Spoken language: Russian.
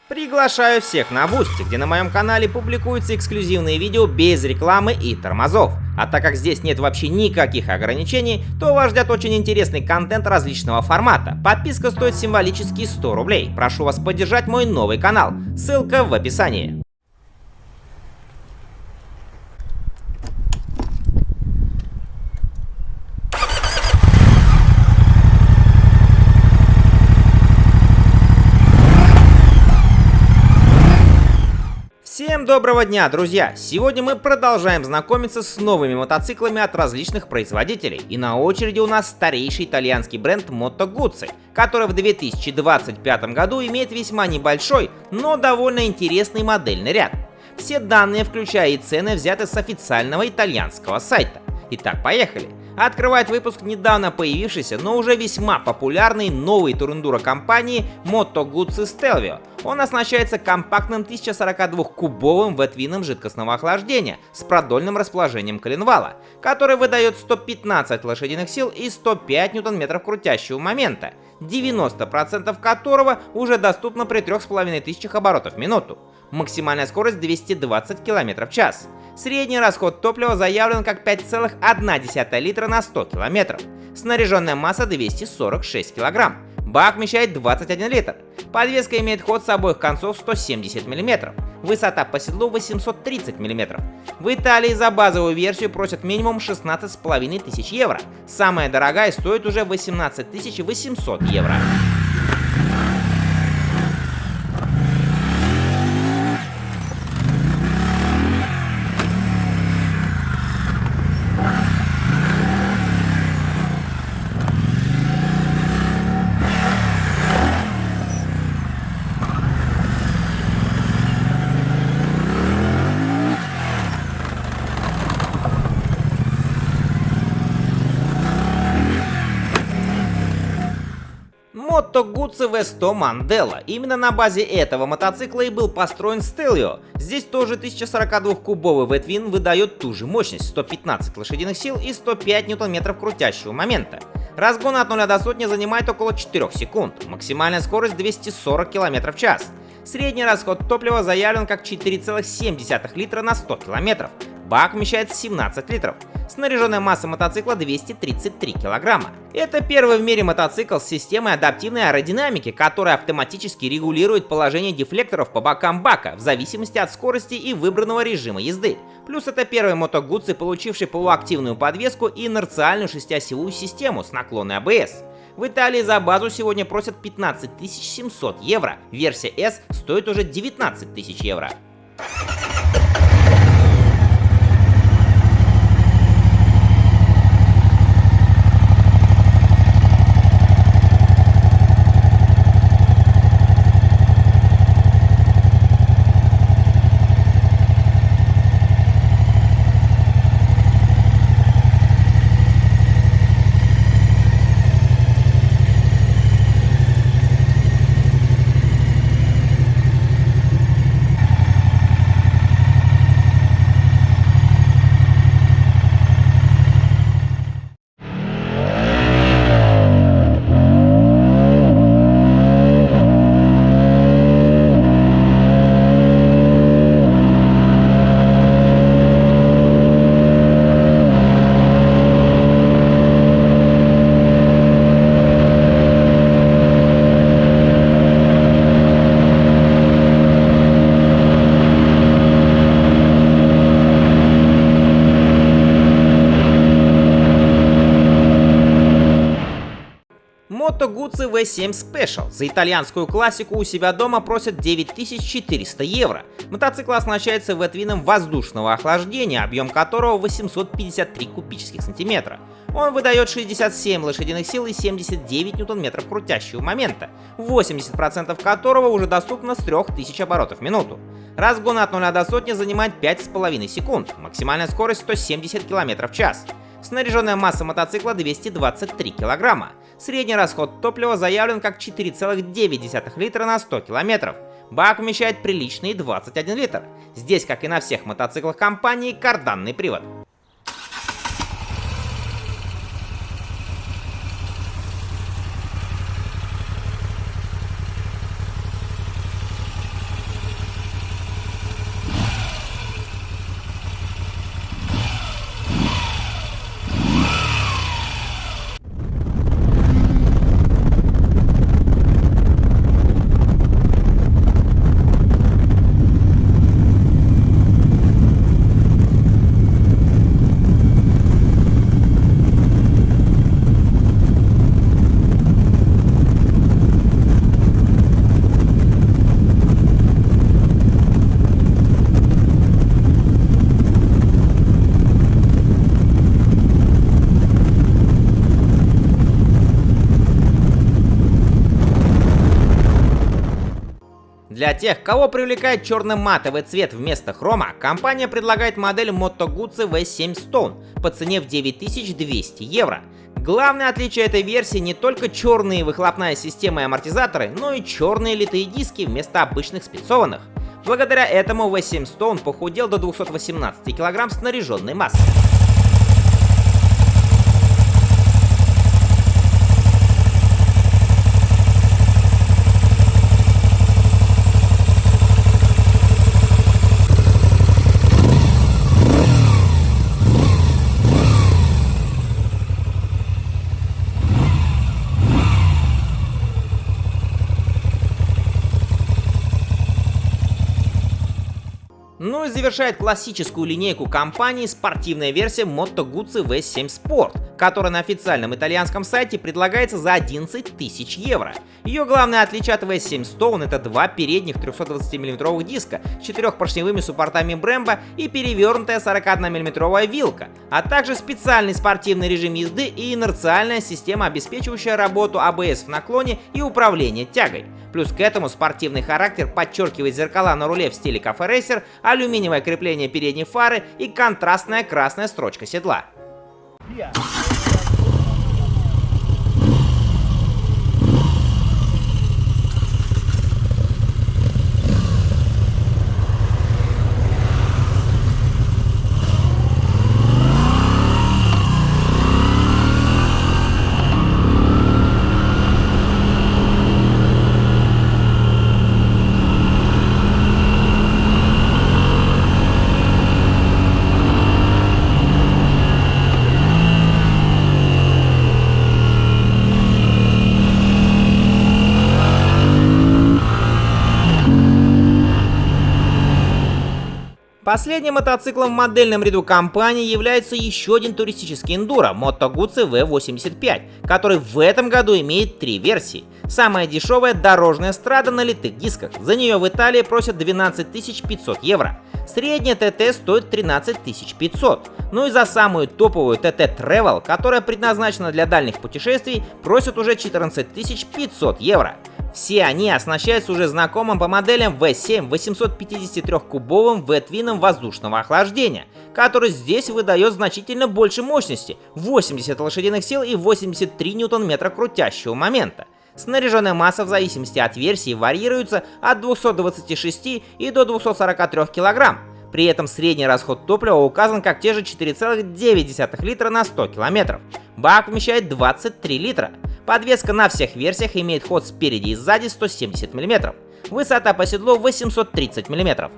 Приглашаю всех на Boosty, где на моем канале публикуются эксклюзивные видео без рекламы и тормозов. А так как здесь нет вообще никаких ограничений, то вас ждет очень интересный контент различного формата. Подписка стоит символические 100 рублей. Прошу вас поддержать мой новый канал. Ссылка в описании. Всем доброго дня, друзья! Сегодня мы продолжаем знакомиться с новыми мотоциклами от различных производителей. И на очереди у нас старейший итальянский бренд Moto Guzzi, который в 2025 году имеет весьма небольшой, но довольно интересный модельный ряд. Все данные, включая и цены, взяты с официального итальянского сайта. Итак, поехали! Открывает выпуск недавно появившийся, но уже весьма популярный новый тур-эндуро компании Moto Guzzi Stelvio. Он оснащается компактным 1042-кубовым V-твином жидкостного охлаждения с продольным расположением коленвала, который выдает 115 лошадиных сил и 105 ньютон-метров крутящего момента, 90% которого уже доступно при 3500 оборотов в минуту. Максимальная скорость 220 км в час. Средний расход топлива заявлен как 5,1 литра на 100 км. Снаряженная масса 246 кг. Бак вмещает 21 литр. Подвеска имеет ход с обоих концов 170 мм. Высота по седлу 830 мм. В Италии за базовую версию просят минимум 16 500 евро. Самая дорогая стоит уже 18 800 евро. Moto Guzzi V100 Mandela. Именно на базе этого мотоцикла и был построен Stelvio. Здесь тоже 1042-кубовый V-твин выдает ту же мощность, 115 лошадиных сил и 105 ньютон-метров крутящего момента. Разгон от 0 до сотни занимает около 4 секунд. Максимальная скорость 240 км в час. Средний расход топлива заявлен как 4,7 литра на 100 км. Бак вмещает 17 литров. Снаряженная масса мотоцикла 233 килограмма. Это первый в мире мотоцикл с системой адаптивной аэродинамики, которая автоматически регулирует положение дефлекторов по бокам бака в зависимости от скорости и выбранного режима езды. Плюс это первый Moto Guzzi, получивший полуактивную подвеску и инерциальную шестиосевую систему с наклонной АБС. В Италии за базу сегодня просят 15 700 евро. Версия S стоит уже 19 000 евро. Moto Guzzi V7 Special. За итальянскую классику у себя дома просят 9400 евро. Мотоцикл оснащается V-твином воздушного охлаждения, объем которого 853 кубических сантиметра. Он выдает 67 лошадиных сил и 79 ньютон-метров крутящего момента, 80% которого уже доступно с 3000 оборотов в минуту. Разгон от 0 до сотни занимает 5,5 секунд, максимальная скорость 170 км в час. Снаряженная масса мотоцикла 223 килограмма. Средний расход топлива заявлен как 4,9 литра на 100 километров. Бак вмещает приличные 21 литр. Здесь, как и на всех мотоциклах компании, карданный привод. Для тех, кого привлекает черно-матовый цвет вместо хрома, компания предлагает модель Moto Guzzi V7 Stone по цене в 9200 евро. Главное отличие этой версии не только черные выхлопная система и амортизаторы, но и черные литые диски вместо обычных спецованных. Благодаря этому V7 Stone похудел до 218 кг снаряженной массы. Ну и завершает классическую линейку компании спортивная версия Moto Guzzi V7 Sport, которая на официальном итальянском сайте предлагается за 11 тысяч евро. Ее главное отличие от V7 Stone — это два передних 320 мм диска с 4-поршневыми суппортами Brembo и перевернутая 41 мм вилка, а также специальный спортивный режим езды и инерциальная система, обеспечивающая работу ABS в наклоне и управление тягой. Плюс к этому спортивный характер подчеркивает зеркала на руле в стиле кафе рейсер, алюминиевое крепление передней фары и контрастная красная строчка седла. Последним мотоциклом в модельном ряду компании является еще один туристический эндуро Moto Guzzi V85, который в этом году имеет три версии. Самая дешевая — дорожная страда на литых дисках, за нее в Италии просят 12 500 евро. Средняя ТТ стоит 13 500. Ну и за самую топовую ТТ Travel, которая предназначена для дальних путешествий, просят уже 14 500 евро. Все они оснащаются уже знакомым по моделям V7 853-кубовым V-твином воздушного охлаждения, который здесь выдает значительно больше мощности — 80 лошадиных сил и 83 ньютон-метра крутящего момента. Снаряженная масса в зависимости от версии варьируется от 226 и до 243 кг. При этом средний расход топлива указан как те же 4,9 литра на 100 км. Бак вмещает 23 литра. Подвеска на всех версиях имеет ход спереди и сзади 170 мм. Высота по седлу 830 мм.